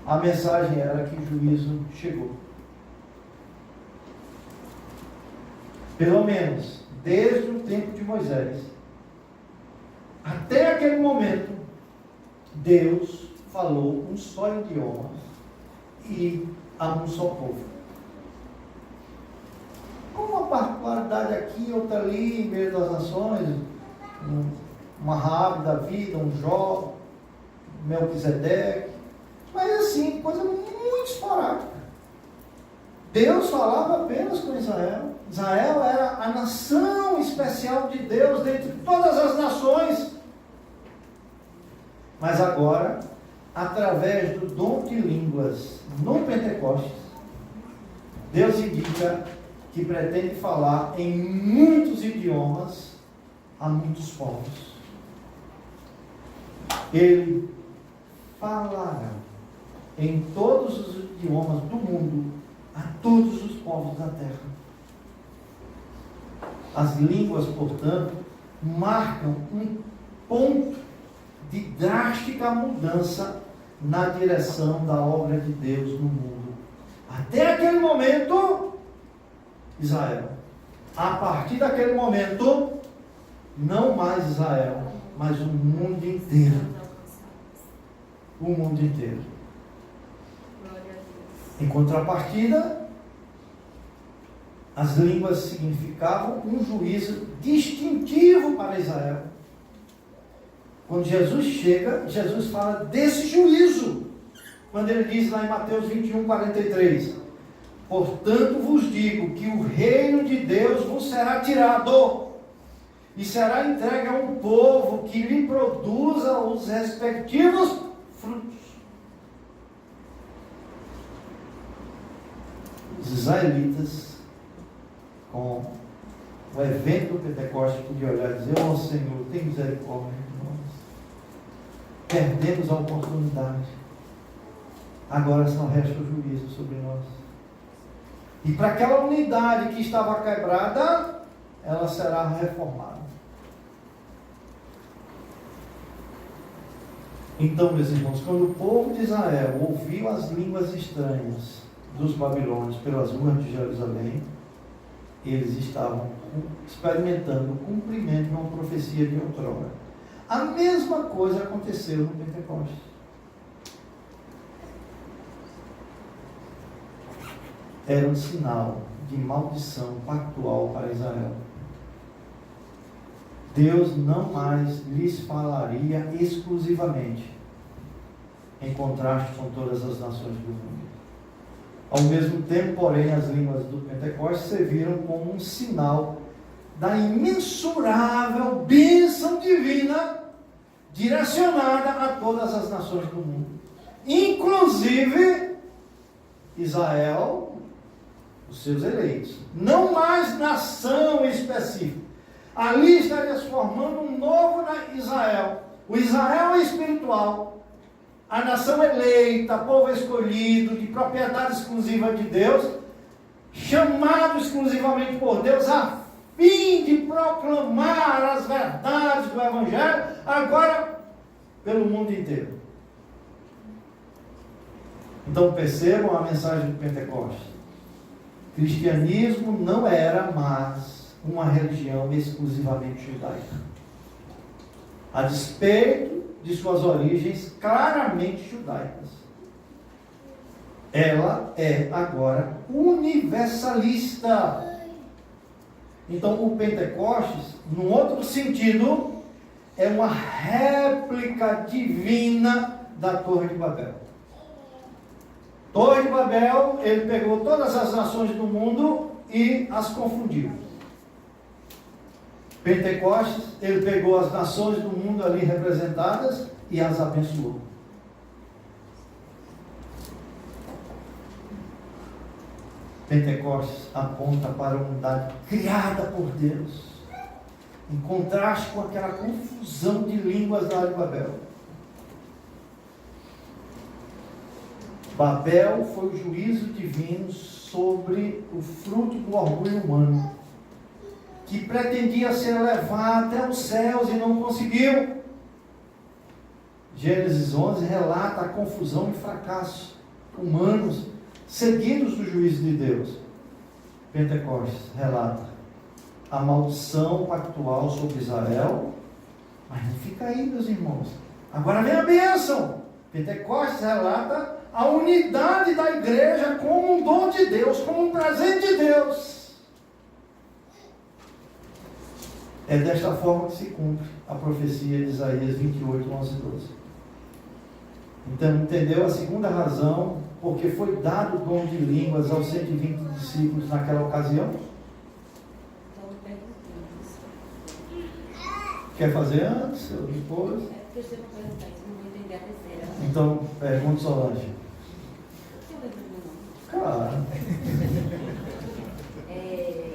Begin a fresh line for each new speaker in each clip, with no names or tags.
a mensagem era que o juízo chegou. Pelo menos, desde o tempo de Moisés, até aquele momento, Deus falou um só idioma e a um só povo. Com uma particularidade aqui, outra ali, em meio das nações, uma Raabe da vida, um Jó, Melquisedeque, mas assim, coisa muito esporádica. Deus falava apenas com Israel. Israel era a nação especial de Deus dentre todas as nações. Mas agora, através do dom de línguas no Pentecostes, Deus indica que pretende falar em muitos idiomas a muitos povos. Ele falará em todos os idiomas do mundo a todos os povos da terra. As línguas, portanto, marcam um ponto de drástica mudança na direção da obra de Deus no mundo. Até aquele momento, Israel. A partir daquele momento, não mais Israel, mas o mundo inteiro. O mundo inteiro. Em contrapartida, as línguas significavam um juízo distintivo para Israel. Quando Jesus chega, Jesus fala desse juízo. Quando ele diz lá em Mateus 21, 43, portanto vos digo que o reino de Deus vos será tirado e será entregue a um povo que lhe produza os respectivos frutos. Os israelitas, com o evento do Pentecostes, podiam olhar e dizer: ó Senhor, tem misericórdia de nós. Perdemos a oportunidade. Agora só resta o juízo sobre nós. E para aquela unidade que estava quebrada, ela será reformada. Então, meus irmãos, quando o povo de Israel ouviu as línguas estranhas dos babilônios pelas ruas de Jerusalém, eles estavam experimentando o cumprimento de uma profecia de outrora. A mesma coisa aconteceu no Pentecostes. Era um sinal de maldição pactual para Israel. Deus não mais lhes falaria exclusivamente, em contraste com todas as nações do mundo. Ao mesmo tempo, porém, as línguas do Pentecostes serviram como um sinal da imensurável bênção divina direcionada a todas as nações do mundo, inclusive Israel, os seus eleitos. Não mais nação específica. Ali estaria se formando um novo Israel. O Israel espiritual, a nação eleita, povo escolhido, de propriedade exclusiva de Deus, chamado exclusivamente por Deus a fim de proclamar as verdades do Evangelho, agora pelo mundo inteiro. Então percebam a mensagem do Pentecostes. Cristianismo não era mais uma religião exclusivamente judaica. A despeito de suas origens claramente judaicas, ela é agora universalista. Então o Pentecostes, num outro sentido, é uma réplica divina da Torre de Babel. Torre de Babel, ele pegou todas as nações do mundo e as confundiu. Pentecostes, ele pegou as nações do mundo ali representadas e as abençoou. Pentecostes aponta para a unidade criada por Deus, em contraste com aquela confusão de línguas da área de Babel. Babel foi o juízo divino sobre o fruto do orgulho humano, que pretendia ser elevado até os céus e não conseguiu. Gênesis 11 relata a confusão e fracasso humanos seguidos do juízo de Deus. Pentecostes relata a maldição pactual sobre Israel, mas não fica aí, meus irmãos. Agora vem a bênção. Pentecostes relata a unidade da igreja como um dom de Deus, como um presente de Deus. É desta forma que se cumpre a profecia de Isaías 28, 11 e 12. Então, entendeu a segunda razão, porque foi dado o dom de línguas aos 120 discípulos naquela ocasião? Quer fazer antes ou depois?
É porque você não perguntar isso, não vou entender a terceira.
Então, pergunte Solange. Claro.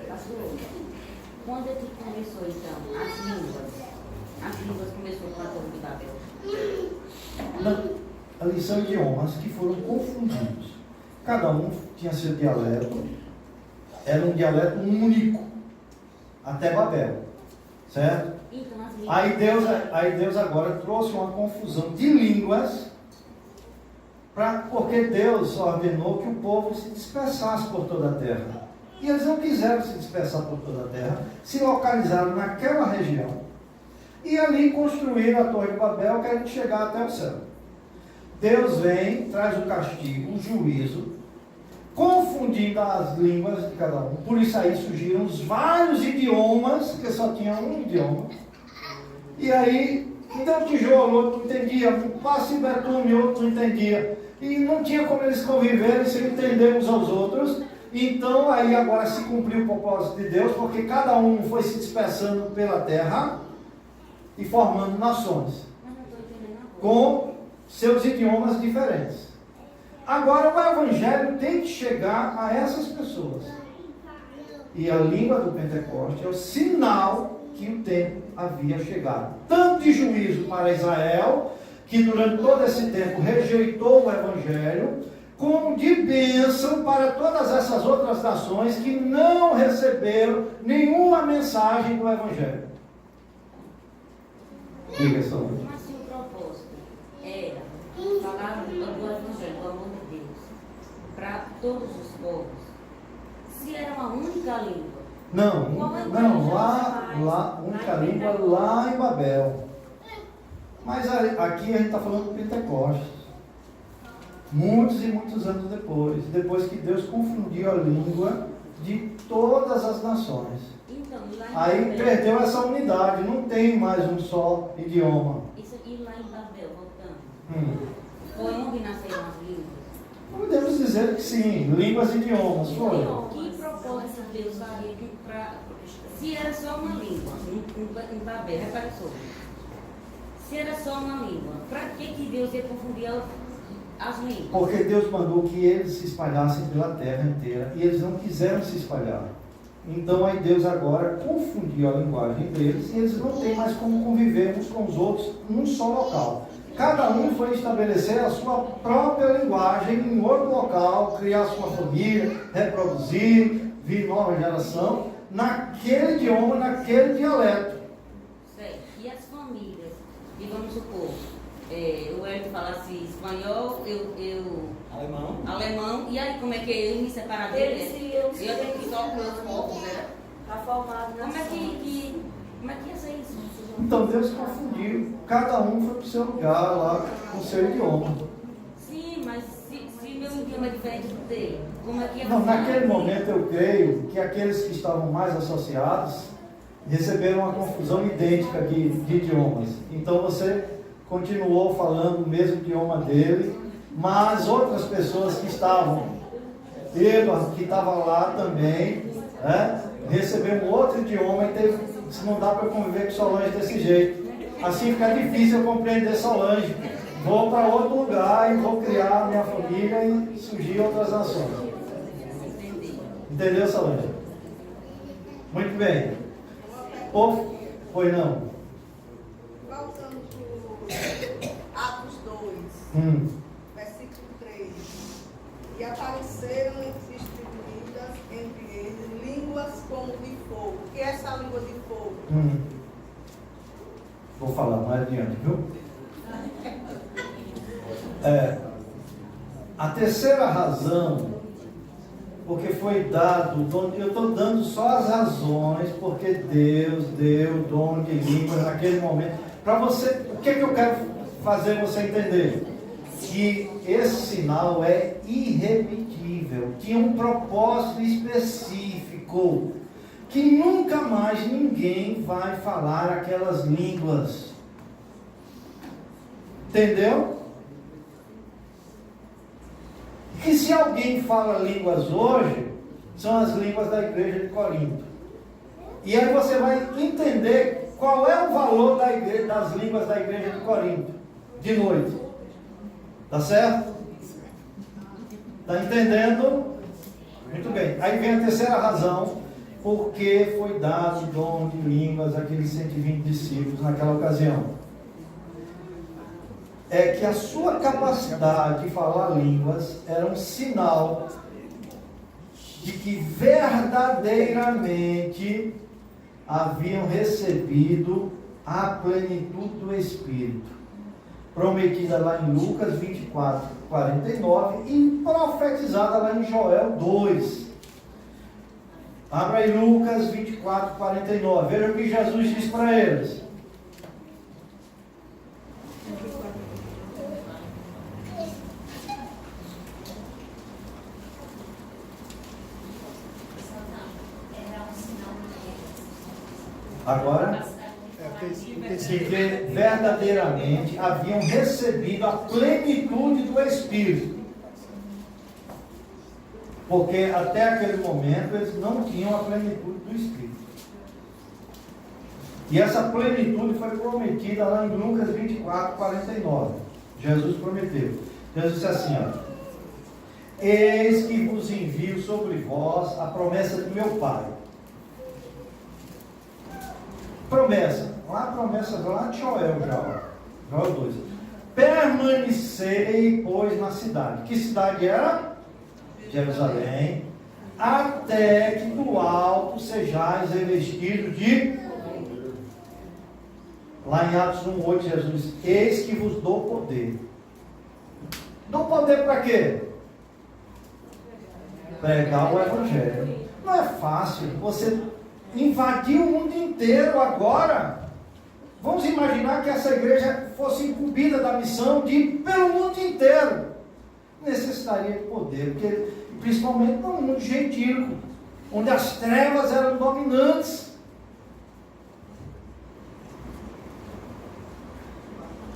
Pastor, quando é que começou então as línguas? As línguas começou com a Torre de Babel?
A lição de idiomas que foram confundidos. Cada um tinha seu dialeto. Era um dialeto único. Até Babel. Certo?
Então, as línguas...
Aí Deus agora trouxe uma confusão de línguas, porque Deus ordenou que o povo se dispersasse por toda a terra. E eles não quiseram se dispersar por toda a terra, se localizaram naquela região. E ali construíram a Torre de Babel, querendo chegar até o céu. Deus vem, traz o castigo, o juízo, confundindo as línguas de cada um. Por isso aí surgiram os vários idiomas, porque só tinha um idioma. E aí, então tijolo, outro não entendia, passo e betume, outro não entendia. E não tinha como eles conviverem sem entender uns aos outros. Então aí agora se cumpriu o propósito de Deus, porque cada um foi se dispersando pela terra e formando nações, com seus idiomas diferentes. Agora o Evangelho tem que chegar a essas pessoas. E a língua do Pentecoste é o sinal que o tempo havia chegado. Tanto de juízo para Israel, que durante todo esse tempo rejeitou o Evangelho, como de bênção para todas essas outras nações que não receberam nenhuma mensagem do Evangelho. Diga, Saúde.
Mas se o propósito era falar do Evangelho, do amor de Deus, para todos os povos, se era uma única língua.
Não, lá, única língua lá em Babel. Mas aqui a gente está falando do Pentecostes. Muitos e muitos anos depois que Deus confundiu a língua de todas as nações.
Então,
aí perdeu essa unidade, não tem mais um só idioma.
Isso aqui lá em Babel, voltando. Foi onde nasceram as línguas?
Podemos dizer que sim, línguas e idiomas. Foi.
Que propósito Deus faria para... Se era só uma língua, em Babel, repare só. Se era só uma língua, para que Deus ia confundir as línguas?
Porque Deus mandou que eles se espalhassem pela terra inteira e eles não quiseram se espalhar. Então aí Deus agora confundiu a linguagem deles e eles não têm mais como conviver uns com os outros num só local. Cada um foi estabelecer a sua própria linguagem em outro local, criar sua família, reproduzir, vir nova geração, naquele idioma, naquele dialeto.
Certo. E as famílias? E vamos supor, o Hélio falasse espanhol, eu alemão, e aí como é que eu ia me separar dele? Eu tenho que só com os povos, né?
Está formado na
Como é que ia ser isso?
Então Deus confundiu, cada um foi para o seu lugar lá, com o seu idioma.
Sim, mas se meu idioma é diferente do dele, como é que ia
Não,
fazer?
naquele momento eu creio que aqueles que estavam mais associados receberam uma confusão idêntica de idiomas. Então você continuou falando o mesmo idioma dele, mas outras pessoas que estavam, Pedro, que estava lá também, recebeu um outro idioma e teve, se não dá para conviver com Solange desse jeito. Assim fica difícil eu compreender Solange. Vou para outro lugar e vou criar minha família e surgir outras nações. Entendeu, Solange? Muito bem. Foi não?
Voltando para Atos 2, versículo 3. E apareceram distribuídas entre eles línguas como de fogo. O que é essa língua de fogo?
Vou falar mais adiante, viu? A terceira razão, porque foi dado, eu estou dando só as razões, porque Deus deu o dom de línguas naquele momento. Para você, o que eu quero fazer você entender? Que esse sinal é irrepetível, tinha um propósito específico, que nunca mais ninguém vai falar aquelas línguas. Entendeu? Que se alguém fala línguas hoje, são as línguas da igreja de Corinto. E aí você vai entender qual é o valor das línguas da igreja de Corinto, de noite. Tá certo? Tá entendendo? Muito bem. Aí vem a terceira razão, porque foi dado o dom de línguas àqueles 120 discípulos naquela ocasião. É que a sua capacidade de falar línguas era um sinal de que verdadeiramente haviam recebido a plenitude do Espírito, prometida lá em Lucas 24, 49 e profetizada lá em Joel 2. Abra aí Lucas 24, 49. Veja o que Jesus diz para eles. Agora, que verdadeiramente haviam recebido a plenitude do Espírito. Porque até aquele momento eles não tinham a plenitude do Espírito. E essa plenitude foi prometida lá em Lucas 24, 49. Jesus prometeu. Jesus disse assim, ó: eis que vos envio sobre vós a promessa de meu Pai. Promessa, lá de Joel já, Joel 2. Permanecei, pois, na cidade. Que cidade era? Jerusalém. Até que do alto sejais revestidos de... Lá em Atos 1:8, Jesus diz: eis que vos dou poder. Dou poder para quê? Pregar o Evangelho. Não é fácil você invadir o mundo inteiro agora. Vamos imaginar que essa igreja fosse incumbida da missão de ir pelo mundo inteiro. Necessitaria de poder, porque, principalmente no mundo gentílico, onde as trevas eram dominantes.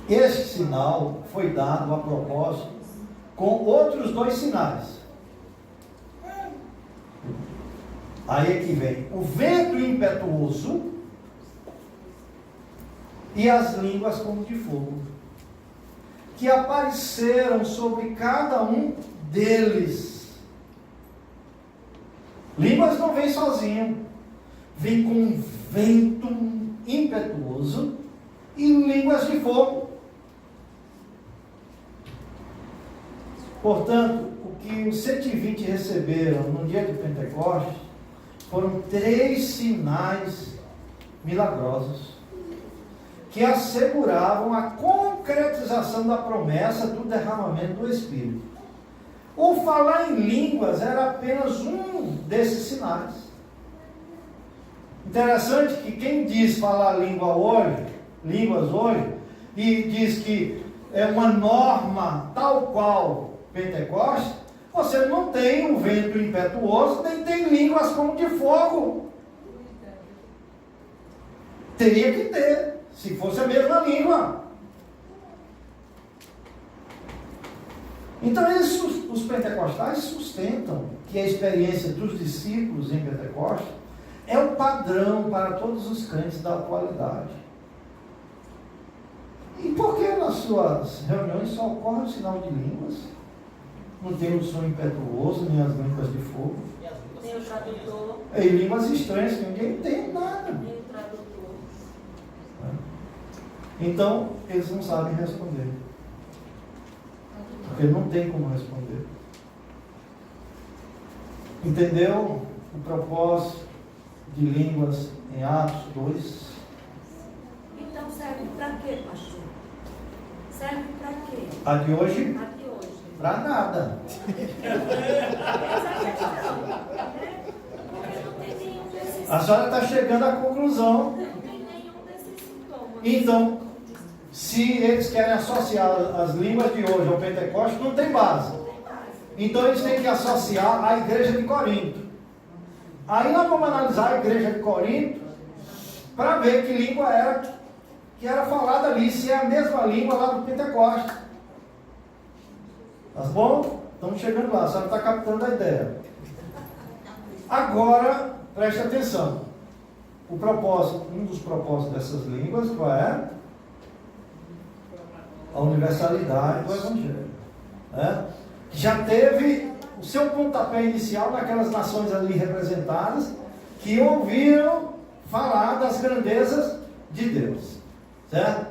Este sinal foi dado a propósito com outros 2 sinais. Aí é que vem o vento impetuoso e as línguas como de fogo, que apareceram sobre cada um deles. Línguas não vem sozinho, vem com um vento impetuoso e línguas de fogo. Portanto, o que os 120 receberam no dia de Pentecostes foram 3 sinais milagrosos que asseguravam a concretização da promessa do derramamento do Espírito. O falar em línguas era apenas um desses sinais. Interessante que quem diz falar línguas hoje, e diz que é uma norma tal qual Pentecostes, você não tem um vento impetuoso, nem tem línguas como de fogo. Teria que ter, se fosse a mesma língua. Então os pentecostais sustentam que a experiência dos discípulos em Pentecostes é o padrão para todos os crentes da atualidade. E por que nas suas reuniões só ocorre o sinal de línguas? Não tem o som impetuoso, nem as línguas de fogo.
Tem o tradutor.
E línguas estranhas que ninguém entende nada.
Tem o tradutor.
Então, eles não sabem responder. Porque não tem como responder. Entendeu o propósito de línguas em Atos 2?
Então serve para quê, pastor? Serve para quê?
A de hoje?
A de hoje.
Para nada. A senhora está chegando à conclusão.
Não tem nenhum desses sintomas.
Então, se eles querem associar as línguas de hoje ao Pentecostes, não tem base. Então eles têm que associar a igreja de Corinto. Aí nós vamos analisar a igreja de Corinto para ver que língua era que era falada ali, se é a mesma língua lá do Pentecostes. Tá bom? Estamos chegando lá, a senhora está captando a ideia. Agora, preste atenção. O propósito, um dos propósitos dessas línguas, qual é? A universalidade do Evangelho. Já teve o seu pontapé inicial naquelas nações ali representadas que ouviram falar das grandezas de Deus. Certo?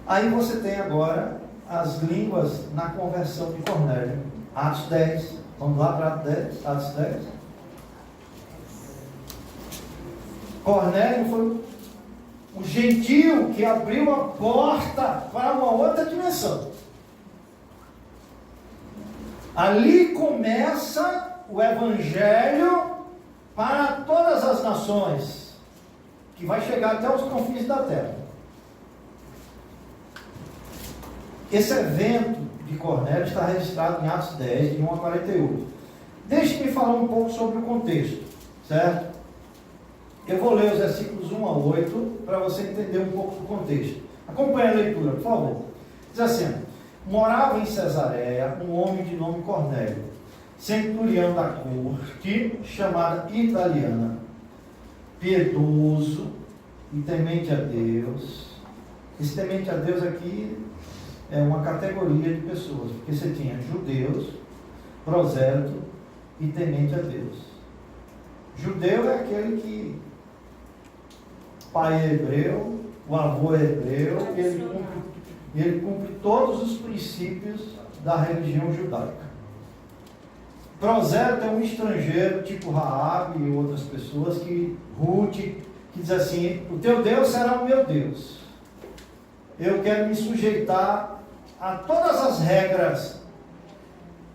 Aí você tem agora as línguas na conversão de Cornélio. Atos 10. Vamos lá para Atos 10. Cornélio foi o gentio que abriu a porta para uma outra dimensão. Ali começa o Evangelho para todas as nações, que vai chegar até os confins da terra. Esse evento de Cornélio está registrado em Atos 10, de 1 a 48. Deixe-me falar um pouco sobre o contexto, certo? Eu vou ler os versículos 1 a 8 para você entender um pouco do contexto. Acompanhe a leitura, por favor. Diz assim: morava em Cesareia um homem de nome Cornélio, centurião da corte, chamada italiana, piedoso e temente a Deus. Esse temente a Deus aqui é uma categoria de pessoas, porque você tinha judeus, prosélito e temente a Deus. Judeu é aquele que pai é hebreu, o avô é hebreu, e ele cumpre todos os princípios da religião judaica. Prosélito é um estrangeiro, tipo Raabe e outras pessoas, Ruth, que diz assim: o teu Deus será o meu Deus. Eu quero me sujeitar a todas as regras.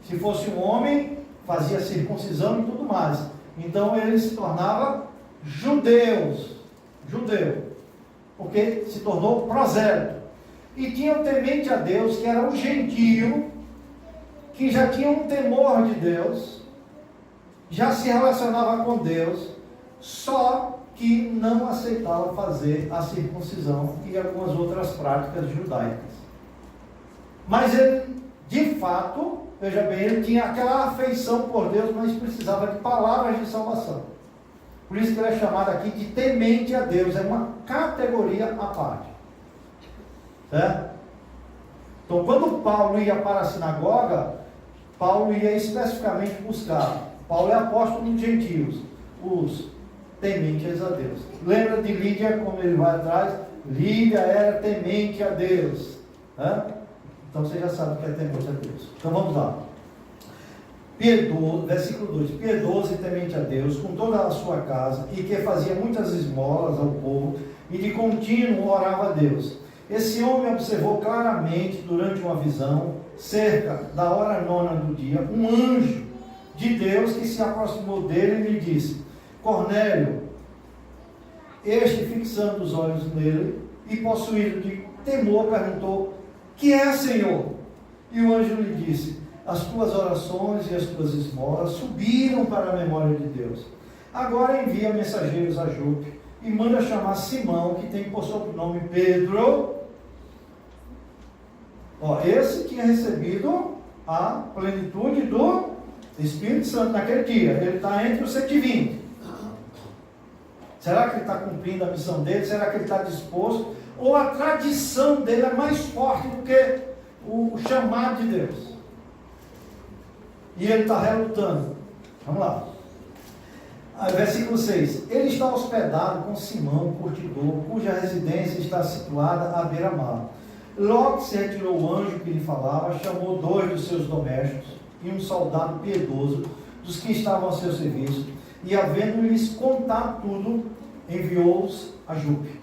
Se fosse um homem, fazia circuncisão e tudo mais. Então ele se tornava judeu, porque se tornou prosélito. E tinha o temente a Deus, que era um gentio, que já tinha um temor de Deus, já se relacionava com Deus, só que não aceitava fazer a circuncisão e algumas outras práticas judaicas. Mas ele, de fato, veja bem, ele tinha aquela afeição por Deus, mas precisava de palavras de salvação. Por isso que ele é chamado aqui de temente a Deus, é uma categoria à parte. Certo? Então, quando Paulo ia para a sinagoga, Paulo ia especificamente buscar. Paulo é apóstolo dos gentios, os tementes a Deus. Lembra de Lídia, como ele vai atrás? Lídia era temente a Deus. Então você já sabe o que é temente a Deus. Então vamos lá. Piedoso, versículo 2: piedoso e temente a Deus, com toda a sua casa, e que fazia muitas esmolas ao povo, e de contínuo orava a Deus. Esse homem observou claramente, durante uma visão, cerca da hora 9 do dia, um anjo de Deus que se aproximou dele e lhe disse: Cornélio. Este, fixando os olhos nele e possuído de temor, perguntou: que é, Senhor? E o anjo lhe disse: as tuas orações e as tuas esmolas subiram para a memória de Deus. Agora envia mensageiros a Jope e manda chamar Simão, que tem por sobrenome Pedro. Esse tinha recebido a plenitude do Espírito Santo naquele dia. Ele está entre os 120. Será que ele está cumprindo a missão dele? Será que ele está disposto? Ou a tradição dele é mais forte do que o chamado de Deus? E ele está relutando. Vamos lá. Versículo 6. Ele está hospedado com Simão, curtidor, cuja residência está situada à beira-mar. Logo que se retirou o anjo que lhe falava, chamou 2 dos seus domésticos e um soldado piedoso dos que estavam a seu serviço, e havendo-lhes contado tudo, enviou-os a Jope.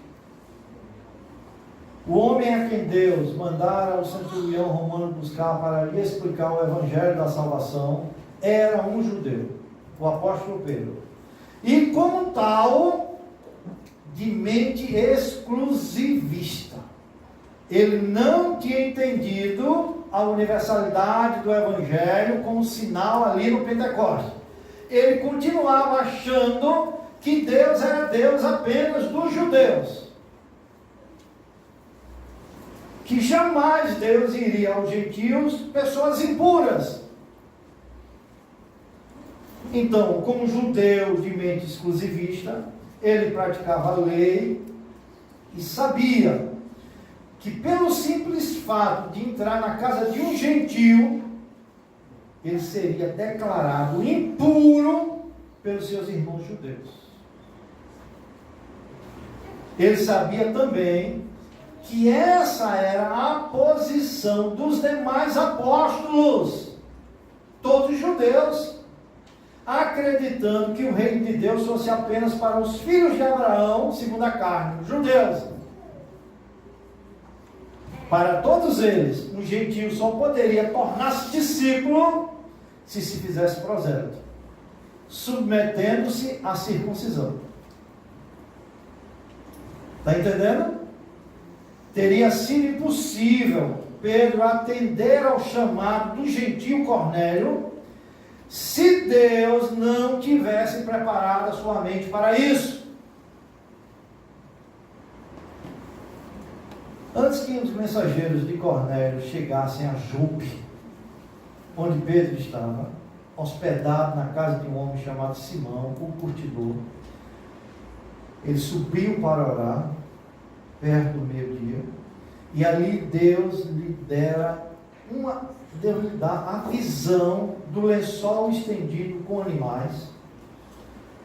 O homem a quem Deus mandara o centurião romano buscar para lhe explicar o evangelho da salvação era um judeu, o apóstolo Pedro. E como tal, de mente exclusivista. Ele não tinha entendido a universalidade do evangelho como sinal ali no Pentecostes. Ele continuava achando que Deus era Deus apenas dos judeus. Que jamais Deus iria aos gentios, pessoas impuras. Então, como judeu de mente exclusivista, ele praticava a lei e sabia que pelo simples fato de entrar na casa de um gentio, ele seria declarado impuro pelos seus irmãos judeus. Ele sabia também que essa era a posição dos demais apóstolos, todos judeus, acreditando que o reino de Deus fosse apenas para os filhos de Abraão, segundo a carne, judeus. Para todos eles, um gentio só poderia tornar-se discípulo se fizesse prosélito, submetendo-se à circuncisão. Está entendendo? Teria sido impossível Pedro atender ao chamado do gentio Cornélio se Deus não tivesse preparado a sua mente para isso. Antes que os mensageiros de Cornélio chegassem a Jope, onde Pedro estava, hospedado na casa de um homem chamado Simão, o curtidor, ele subiu para orar, perto do meio-dia, e ali Deus lhe dá a visão do lençol estendido com animais,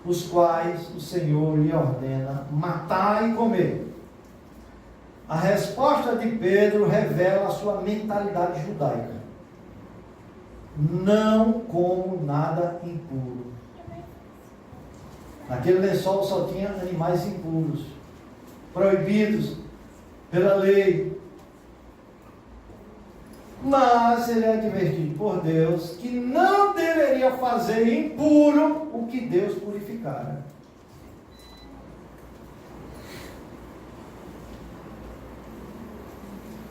os quais o Senhor lhe ordena matar e comer. A resposta de Pedro revela a sua mentalidade judaica. Não como nada impuro. Naquele lençol só tinha animais impuros, proibidos pela lei. Mas ele é advertido por Deus que não deveria fazer impuro o que Deus purificara.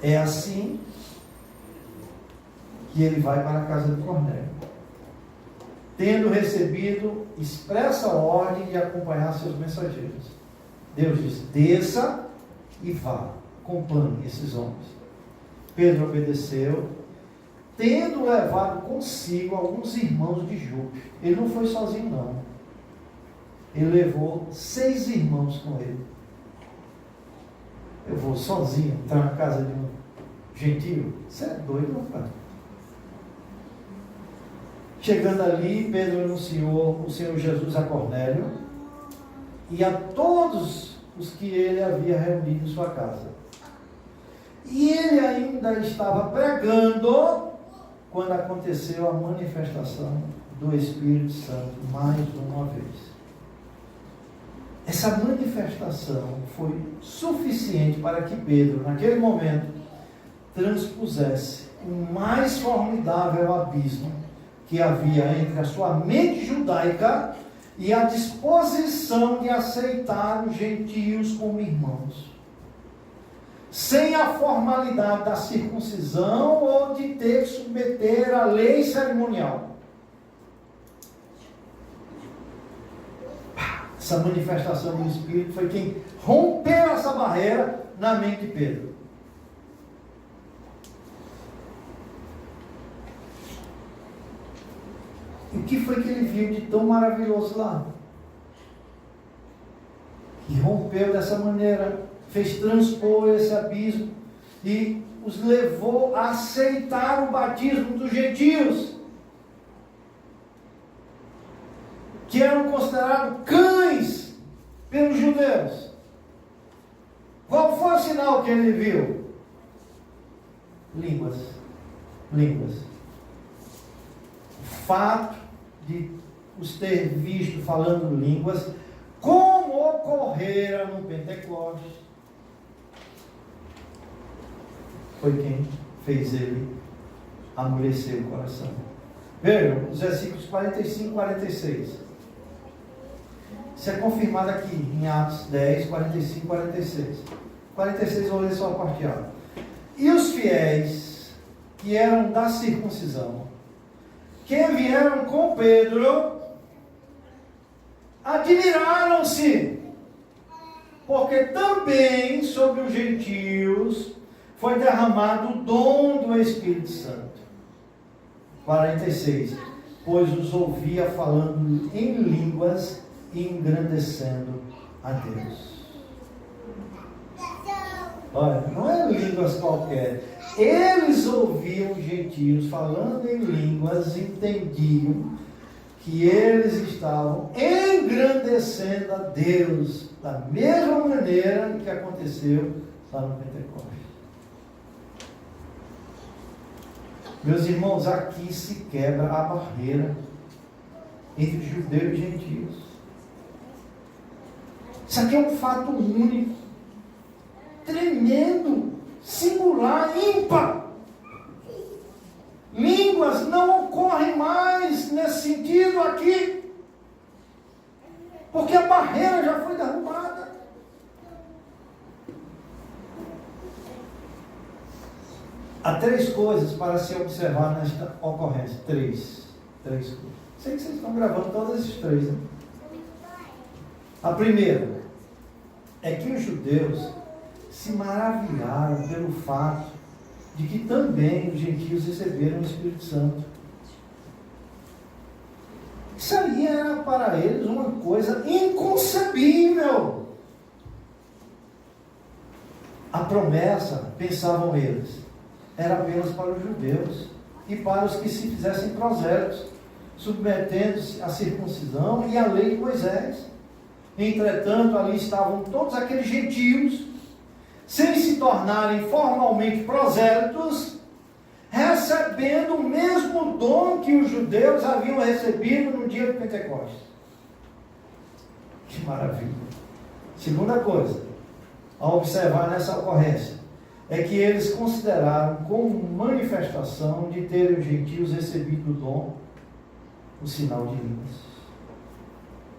É assim que ele vai para a casa de Cornélio, tendo recebido expressa ordem de acompanhar seus mensageiros. Deus diz: desça e vá, acompanhe esses homens. Pedro obedeceu, tendo levado consigo alguns irmãos de Jope. Ele não foi sozinho, não. Ele levou 6 irmãos com ele. Eu vou sozinho entrar na casa de um gentio? Você é doido, meu pai? Chegando ali, Pedro anunciou o Senhor Jesus a Cornélio e a todos os que ele havia reunido em sua casa. E ele ainda estava pregando quando aconteceu a manifestação do Espírito Santo mais uma vez. Essa manifestação foi suficiente para que Pedro, naquele momento, transpusesse o mais formidável abismo que havia entre a sua mente judaica e a disposição de aceitar os gentios como irmãos, sem a formalidade da circuncisão ou de ter que submeter à lei cerimonial. Essa manifestação do Espírito foi quem rompeu essa barreira na mente de Pedro. E o que foi que ele viu de tão maravilhoso lá? Que rompeu dessa maneira, fez transpor esse abismo e os levou a aceitar o batismo dos gentios, que eram considerados cães pelos judeus. Qual foi o sinal que ele viu? Línguas. O fato de os ter visto falando línguas, como ocorrera no Pentecostes, foi quem fez ele amolecer o coração. Vejam, os versículos 45 e 46. Isso é confirmado aqui em Atos 10, 45 e 46. 46 eu vou ler só a parte A. E os fiéis que eram da circuncisão, que vieram com Pedro, admiraram-se, porque também sobre os gentios foi derramado o dom do Espírito Santo. 46. Pois os ouvia falando em línguas e engrandecendo a Deus. Olha, não é línguas qualquer. Eles ouviam os gentios falando em línguas, entendiam que eles estavam engrandecendo a Deus da mesma maneira que aconteceu lá no Pentecostes. Meus irmãos, aqui se quebra a barreira entre judeus e gentios. Isso aqui é um fato único, tremendo, singular, ímpar. Línguas não ocorrem mais nesse sentido aqui, porque a barreira já foi derrubada. Há três coisas para se observar nesta ocorrência. Três coisas. Sei que vocês estão gravando todas esses três, né? A primeira é que os judeus se maravilharam pelo fato de que também os gentios receberam o Espírito Santo. Isso aí era para eles uma coisa inconcebível. A promessa, pensavam eles, era apenas para os judeus e para os que se fizessem prosélitos, submetendo-se à circuncisão e à lei de Moisés. Entretanto, ali estavam todos aqueles gentios, sem se tornarem formalmente prosélitos, recebendo o mesmo dom que os judeus haviam recebido no dia de Pentecostes. Que maravilha! Segunda coisa a observar nessa ocorrência é que eles consideraram como manifestação de terem os gentios recebido o dom, o sinal de línguas.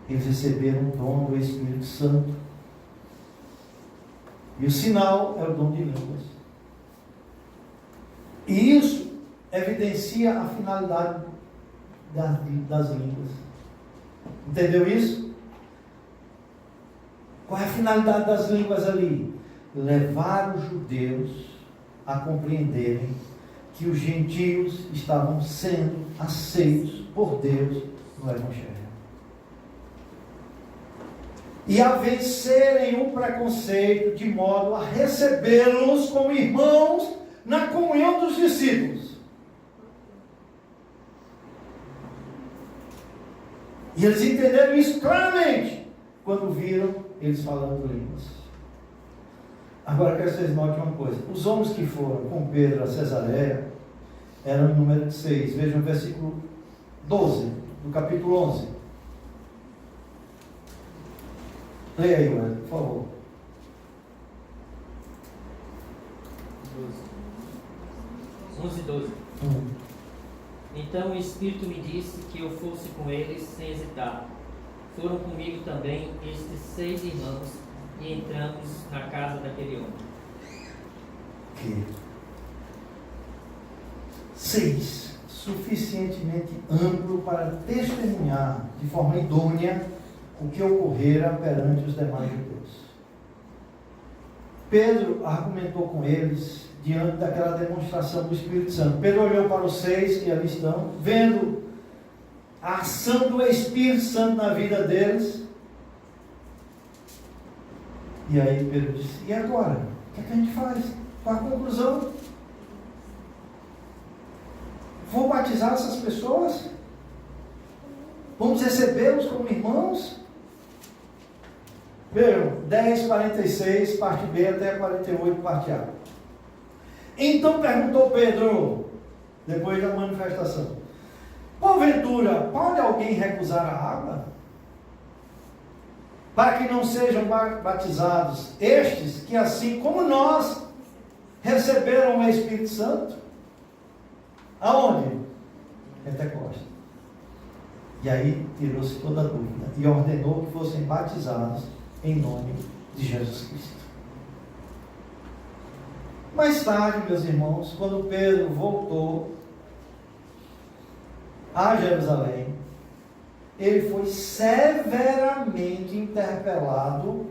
Eles receberam o dom do Espírito Santo. E o sinal é o dom de línguas. E isso evidencia a finalidade das línguas. Entendeu isso? Qual é a finalidade das línguas ali? Levar os judeus a compreenderem que os gentios estavam sendo aceitos por Deus no Evangelho. E a vencerem o preconceito de modo a recebê-los como irmãos na comunhão dos discípulos. E eles entenderam isso claramente quando viram eles falando línguas. Agora quero que vocês notem uma coisa. Os homens que foram com Pedro a Cesareia eram em número 6. Vejam o versículo 12 do capítulo 11. Leia aí, Wellington, por favor.
11 e 12. Então o Espírito me disse que eu fosse com eles sem hesitar. Foram comigo também estes 6 irmãos e entramos na casa daquele homem.
Que 6. Suficientemente amplo para testemunhar de forma idônea o que ocorrera perante os demais judeus. Pedro argumentou com eles diante daquela demonstração do Espírito Santo. Pedro olhou para os 6 que ali estão, vendo a ação do Espírito Santo na vida deles. E aí Pedro disse: e agora? O que é que a gente faz? Qual a conclusão? Vou batizar essas pessoas? Vamos recebê-los como irmãos? Vejam, 10, 46, parte B até 48, parte A. Então perguntou Pedro, depois da manifestação: porventura, pode alguém recusar a água? Para que não sejam batizados estes, que assim como nós, receberam o Espírito Santo? Aonde? Pentecostes. E aí tirou-se toda a dúvida e ordenou que fossem batizados em nome de Jesus Cristo. Mais tarde, meus irmãos, quando Pedro voltou a Jerusalém, ele foi severamente interpelado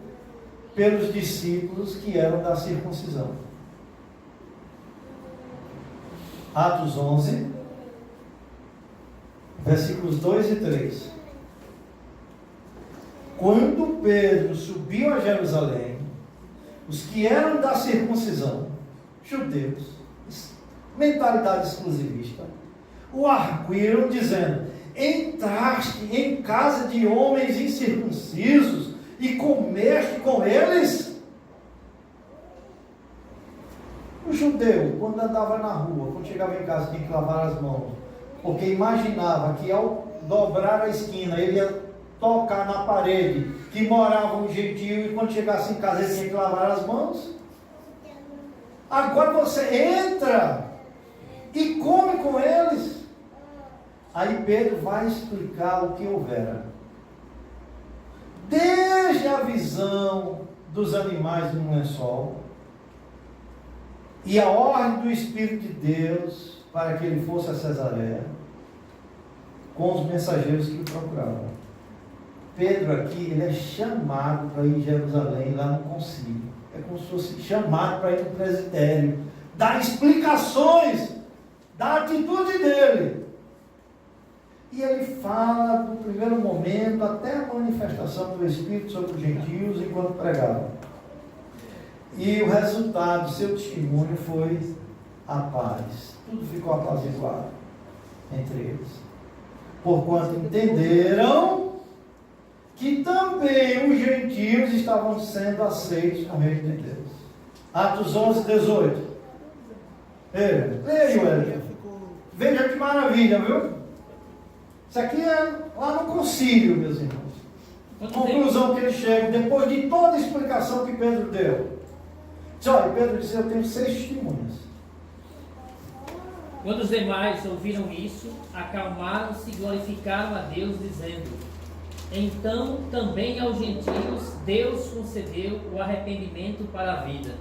pelos discípulos que eram da circuncisão. Atos 11, versículos 2 e 3. Quando Pedro subiu a Jerusalém, os que eram da circuncisão, judeus, mentalidade exclusivista, o arguíram dizendo: entraste em casa de homens incircuncisos e comeste com eles? O judeu, quando andava na rua, quando chegava em casa, tinha que lavar as mãos, porque imaginava que ao dobrar a esquina, ele ia tocar na parede, que morava um gentio, e quando chegasse em casa, ele tinha que lavar as mãos. Agora você entra e come com eles. Aí Pedro vai explicar o que houvera. Desde a visão dos animais no lençol, e a ordem do Espírito de Deus para que ele fosse a Cesareia, com os mensageiros que o procuravam. Pedro aqui, ele é chamado para ir em Jerusalém, lá no concílio. É como se fosse chamado para ir no presbitério, dar explicações da atitude dele. E ele fala do primeiro momento até a manifestação do Espírito sobre os gentios enquanto pregava. E o resultado do seu testemunho foi a paz. Tudo ficou apaziguado entre eles. Porquanto entenderam que também os gentios estavam sendo aceitos no reino de Deus. Atos 11, 18. Leia, Wellington. Veja que maravilha, viu? Isso aqui é lá no concílio, meus irmãos. Conclusão que ele chega, depois de toda a explicação que Pedro deu. Olha, Pedro disse: eu tenho 6 testemunhas.
Quando os demais ouviram isso, acalmaram-se e glorificaram a Deus, dizendo: então também aos gentios Deus concedeu o arrependimento para a vida.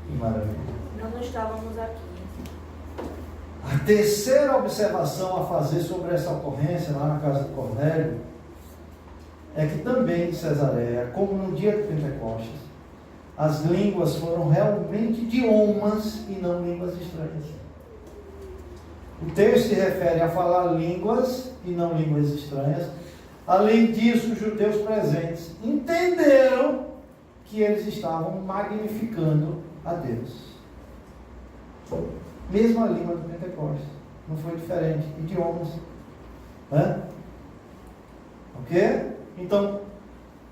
Que maravilha.
Nós não estávamos aqui.
A terceira observação a fazer sobre essa ocorrência lá na casa de Cornélio é que também em Cesareia, como no dia de Pentecostes, as línguas foram realmente idiomas e não línguas estranhas. O texto se refere a falar línguas e não línguas estranhas. Além disso, os judeus presentes entenderam que eles estavam magnificando a Deus. Mesma língua do Pentecostes, não foi diferente, idiomas. Ok? Então,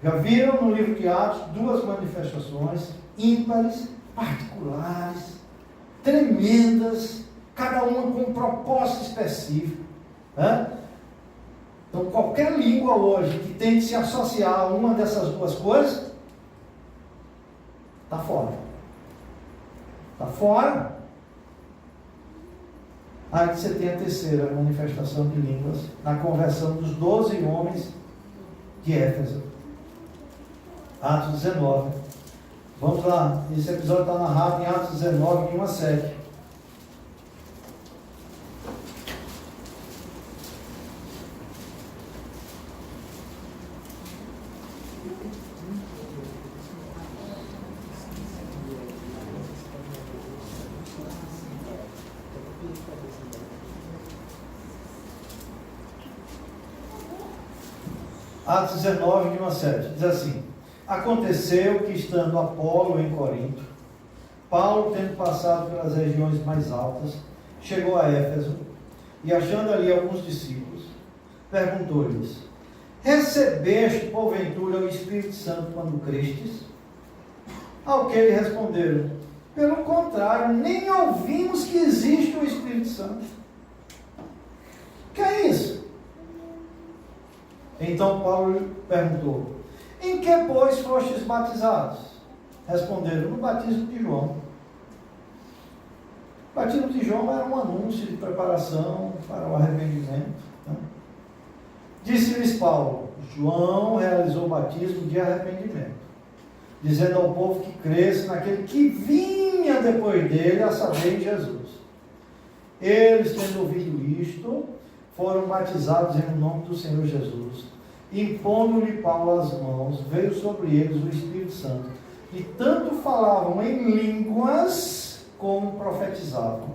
já viram no livro de Atos 2 manifestações ímpares, particulares, tremendas, cada uma com um propósito específico. Então, qualquer língua hoje que tente se associar a uma dessas duas coisas, está fora. Está fora. Aí você tem a terceira manifestação de línguas, na conversão dos 12 homens de Éfeso. Atos 19. Vamos lá, esse episódio está narrado em Atos 19, de 1 a 7. Atos 19, de 1 a 7, diz assim: aconteceu que, estando Apolo em Corinto, Paulo, tendo passado pelas regiões mais altas, chegou a Éfeso, e achando ali alguns discípulos, perguntou-lhes: recebeste porventura o Espírito Santo quando crestes? Ao que lhe responderam: pelo contrário, nem ouvimos que existe o Espírito Santo. O que é isso? Então Paulo perguntou: em que, pois, fostes batizados? Responderam: no batismo de João. O batismo de João era um anúncio de preparação para o arrependimento. Né? Disse-lhes Paulo: João realizou o batismo de arrependimento, dizendo ao povo que cresce naquele que vinha depois dele, a saber, em Jesus. Eles, tendo ouvido isto, foram batizados em nome do Senhor Jesus. Impondo-lhe Paulo as mãos, veio sobre eles o Espírito Santo, e tanto falavam em línguas como profetizavam.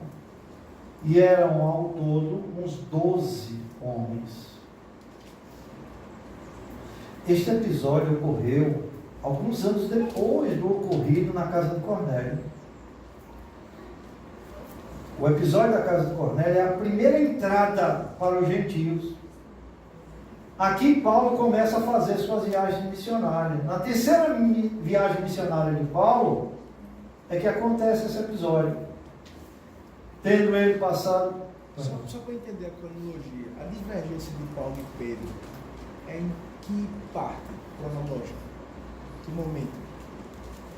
E eram ao todo uns 12 homens. Este episódio ocorreu alguns anos depois do ocorrido na casa de Cornélio. O episódio da casa de Cornélio é a primeira entrada para os gentios. Aqui Paulo começa a fazer suas viagens missionárias. Na terceira viagem missionária de Paulo é que acontece esse episódio. Tendo ele passado...
Só para entender a cronologia, a divergência de Paulo e Pedro é em que parte cronológica? Que momento?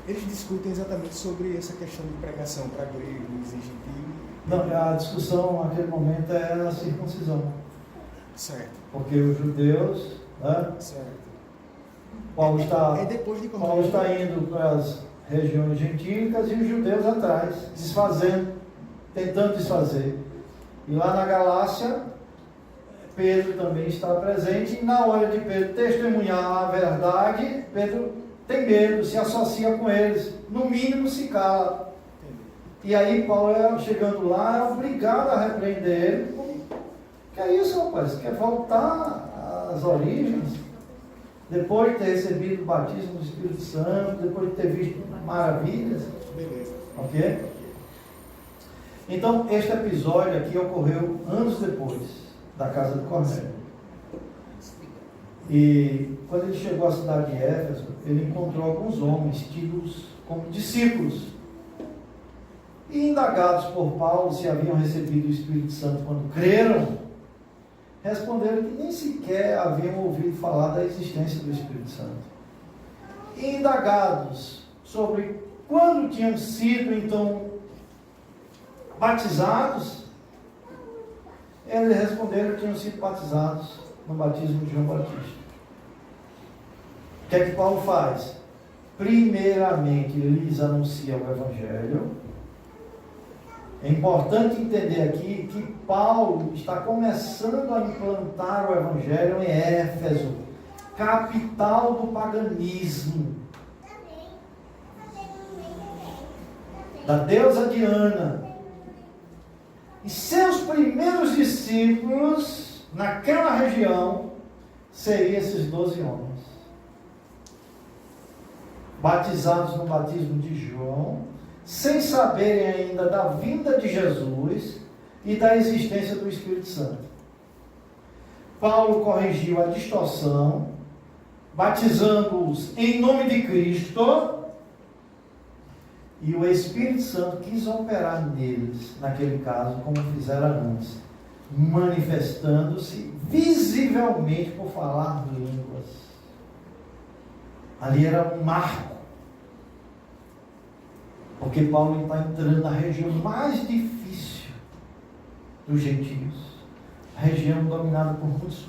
Eles discutem exatamente sobre essa questão de pregação para gregos e gentios.
Não, a discussão naquele momento é a circuncisão.
Certo.
Porque os judeus, né?
Certo.
Paulo está indo para as regiões gentílicas e os judeus atrás, desfazendo, tentando desfazer. E lá na Galácia, Pedro também está presente, e na hora de Pedro testemunhar a verdade, Pedro tem medo, se associa com eles, no mínimo se cala. E aí Paulo, chegando lá, é obrigado a repreender ele. Que é isso, rapaz? Quer voltar às origens? Depois de ter recebido o batismo do Espírito Santo, depois de ter visto maravilhas.
Beleza.
Ok? Então, este episódio aqui ocorreu anos depois da casa de Cornélio. E quando ele chegou à cidade de Éfeso, ele encontrou alguns homens tidos como discípulos. E indagados por Paulo se haviam recebido o Espírito Santo quando creram, responderam que nem sequer haviam ouvido falar da existência do Espírito Santo. E indagados sobre quando tinham sido então batizados, eles responderam que tinham sido batizados no batismo de João Batista. O que é que Paulo faz? Primeiramente, ele lhes anuncia o Evangelho. É importante entender aqui que Paulo está começando a implantar o Evangelho em Éfeso, capital do paganismo, da deusa Diana. E seus primeiros discípulos naquela região seriam esses 12 homens, batizados no batismo de João, sem saberem ainda da vinda de Jesus e da existência do Espírito Santo. Paulo corrigiu a distorção, batizando-os em nome de Cristo, e o Espírito Santo quis operar neles, naquele caso, como fizera antes, manifestando-se visivelmente por falar línguas. Ali era um marco. Porque Paulo está entrando na região mais difícil dos gentios, a região dominada por muitos